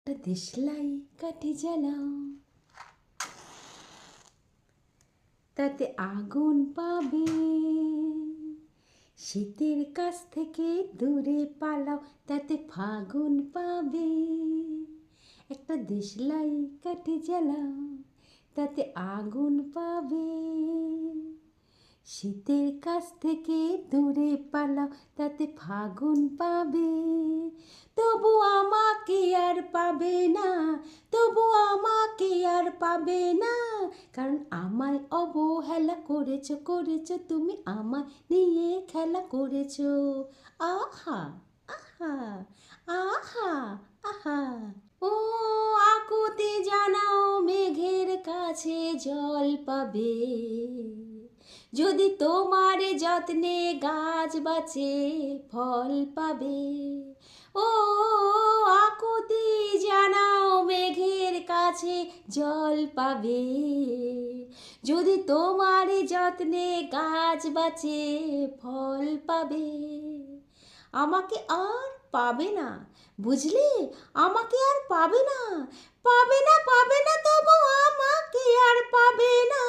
একটা দেশলাই কাঠি জ্বালাও, তাতে আগুন পাবে। শীতের কাছ থেকে দূরে পালাও, তাতে ফাগুন পাবে। একটা দেশলাই কাঠি জ্বালাও, তাতে আগুন পাবে। শীতের কাছ থেকে দূরে পালাও, তাতে ফাগুন পাবে। তবু আমাকে আর পাবে না, তবু আমাকে আর পাবে না, কারণ আমায় অবহেলা করেছো করেছো তুমি, আমায় নিয়ে খেলা করেছো। আহা আহা আহা আহা। ও আকুতি জানাও মেঘের কাছে জল পাবে, যদি তোমার যত্নে গাছ বাঁচে ফল পাবে। ও আকুতি জানাও মেঘের কাছে জল পাবে, যদি তোমার যত্নে গাছ বাঁচে ফল পাবে। আমাকে আর পাবে না, বুঝলে, আমাকে আর পাবে না, পাবে না পাবে না, তবু আমাকে আর পাবে না,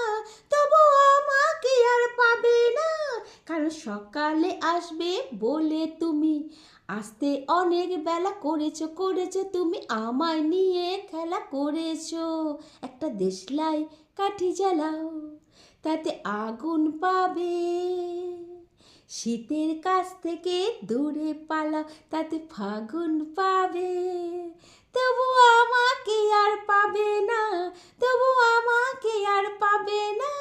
তবু আমাকে আর পাবে না, কারণ সকালে আসবে বলে তুমি আসতে অনেক বেলা করেছো করেছো তুমি, আমায় নিয়ে খেলা করেছো। একটা দেশলাই কাঠি জ্বালাও, তাতে আগুন পাবে। শীতের কাছ থেকে দূরে পালাও, তাতে ফাগুন পাবে। তবু আমাকে আর পাবে না, তবু আমাকে আর পাবে না,